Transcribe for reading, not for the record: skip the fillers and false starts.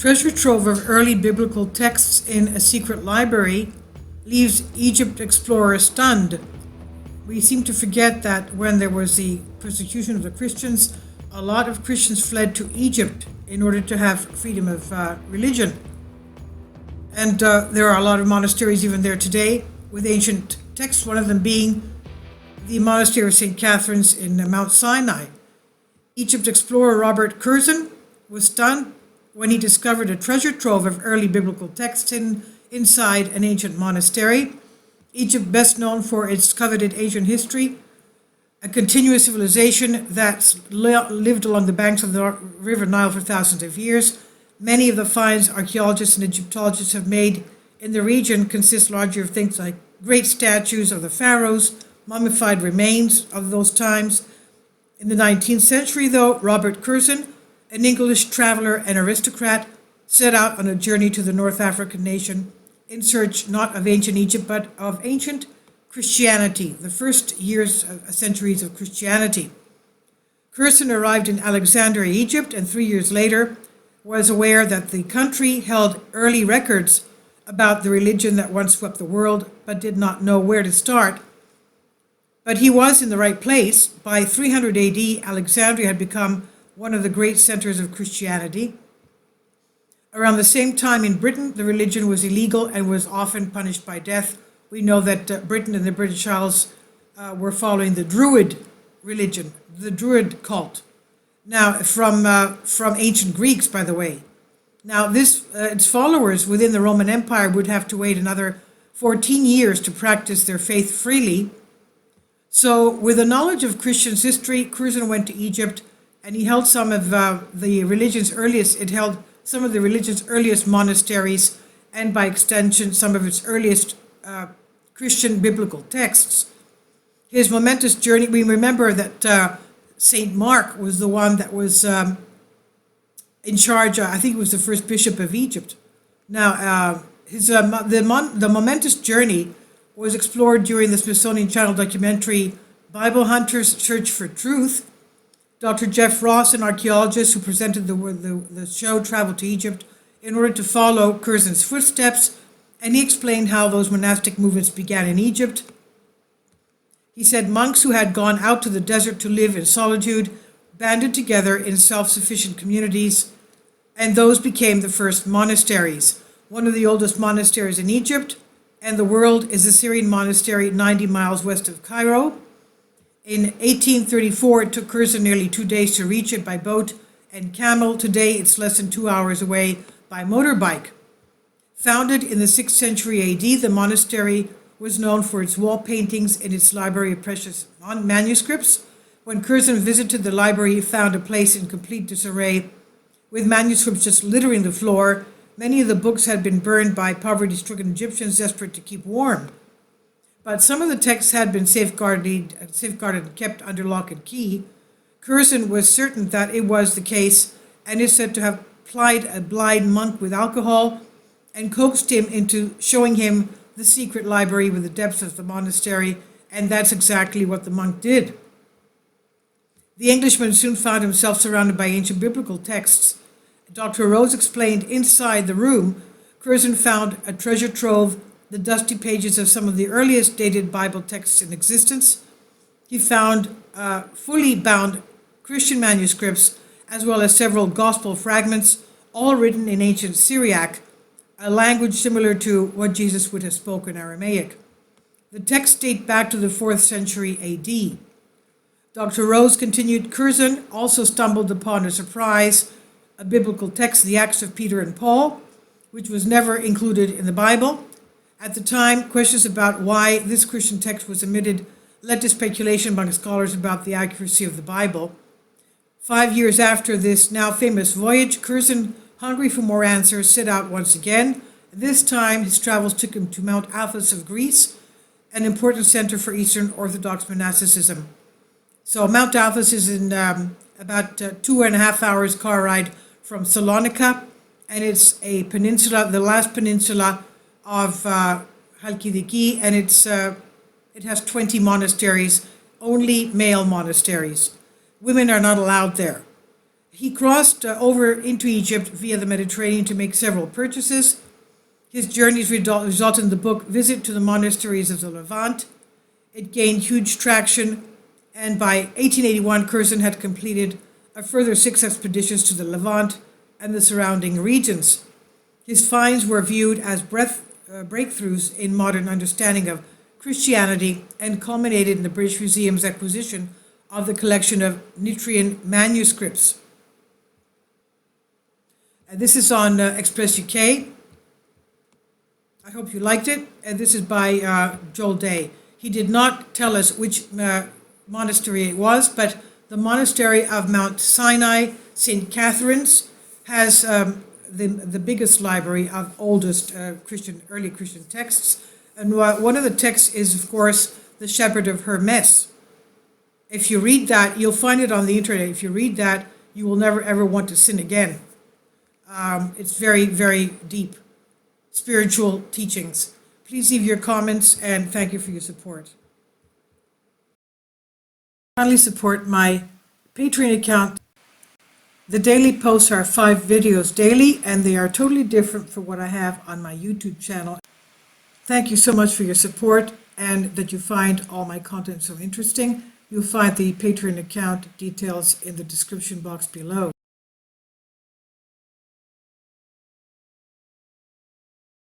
treasure trove of early biblical texts in a secret library leaves Egypt explorers stunned. We seem to forget that when there was the persecution of the Christians, a lot of Christians fled to Egypt in order to have freedom of religion. And there are a lot of monasteries even there today with ancient texts, one of them being the monastery of St. Catherine's in Mount Sinai. Egypt explorer Robert Curzon was stunned when he discovered a treasure trove of early biblical texts inside an ancient monastery. Egypt, best known for its coveted ancient history, a continuous civilization that's lived along the banks of the River Nile for thousands of years. Many of the finds archaeologists and Egyptologists have made in the region consist largely of things like great statues of the pharaohs, mummified remains of those times. In the 19th century, though, Robert Curzon, an English traveler and aristocrat, set out on a journey to the North African nation in search not of ancient Egypt, but of ancient Christianity, the first centuries of Christianity. Curzon arrived in Alexandria, Egypt, and 3 years later was aware that the country held early records about the religion that once swept the world, but did not know where to start. But he was in the right place. By 300 AD, Alexandria had become one of the great centers of Christianity. Around the same time in Britain, the religion was illegal and was often punished by death. We know that Britain and the British Isles were following the Druid religion, the Druid cult. Now, from ancient Greeks, by the way. Now, its followers within the Roman Empire would have to wait another 14 years to practice their faith freely. So, with the knowledge of Christian's history, Curzon went to Egypt, and he held some of the religion's earliest monasteries, and by extension, some of its earliest Christian biblical texts. His momentous journey, we remember that St. Mark was the one that was in charge, I think he was the first bishop of Egypt. Now, the momentous journey was explored during the Smithsonian Channel documentary Bible Hunters Search for Truth. Dr. Jeff Ross, an archaeologist who presented the show, traveled to Egypt in order to follow Curzon's footsteps, and he explained how those monastic movements began in Egypt. He said monks who had gone out to the desert to live in solitude banded together in self-sufficient communities, and those became the first monasteries. One of the oldest monasteries in Egypt and the world is the Syrian monastery 90 miles west of Cairo. In 1834, it took Curzon nearly 2 days to reach it by boat and camel. Today, it's less than 2 hours away by motorbike. Founded in the 6th century AD, the monastery was known for its wall paintings and its library of precious manuscripts. When Curzon visited the library, he found a place in complete disarray, with manuscripts just littering the floor. Many of the books had been burned by poverty-stricken Egyptians desperate to keep warm. But some of the texts had been safeguarded and kept under lock and key. Curzon was certain that it was the case, and is said to have plied a blind monk with alcohol and coaxed him into showing him the secret library with the depths of the monastery, and that's exactly what the monk did. The Englishman soon found himself surrounded by ancient biblical texts. Dr. Rose explained inside the room, Curzon found a treasure trove, the dusty pages of some of the earliest dated Bible texts in existence. He found fully bound Christian manuscripts, as well as several gospel fragments, all written in ancient Syriac, a language similar to what Jesus would have spoken Aramaic. The texts date back to the 4th century AD. Dr. Rose continued, Curzon also stumbled upon a surprise, a biblical text, the Acts of Peter and Paul, which was never included in the Bible. At the time, questions about why this Christian text was omitted led to speculation among scholars about the accuracy of the Bible. 5 years after this now famous voyage, Curzon, hungry for more answers, set out once again. This time, his travels took him to Mount Athos of Greece, an important center for Eastern Orthodox monasticism. So Mount Athos is in about 2.5 hours car ride from Salonika, and it's a peninsula, the last peninsula of Halkidiki, and it has 20 monasteries, only male monasteries. Women are not allowed there. He crossed over into Egypt via the Mediterranean to make several purchases. His journeys resulted in the book Visit to the Monasteries of the Levant. It gained huge traction, and by 1881, Curzon had completed a further 6 expeditions to the Levant and the surrounding regions. His finds were viewed as breakthroughs in modern understanding of Christianity and culminated in the British Museum's acquisition of the collection of Nitrian manuscripts. This is on Express UK. I hope you liked it. And this is by Joel Day. He did not tell us which monastery it was, but the monastery of Mount Sinai, St. Catherine's, has the biggest library of oldest early Christian texts. And one of the texts is, of course, the Shepherd of Hermes. If you read that, you'll find it on the internet. If you read that, you will never ever want to sin again. It's very, very deep spiritual teachings. Please leave your comments, and thank you for your support. Kindly support my Patreon account. The daily posts are 5 videos daily, and they are totally different from what I have on my YouTube channel. Thank you so much for your support and that you find all my content so interesting. You'll find the Patreon account details in the description box below.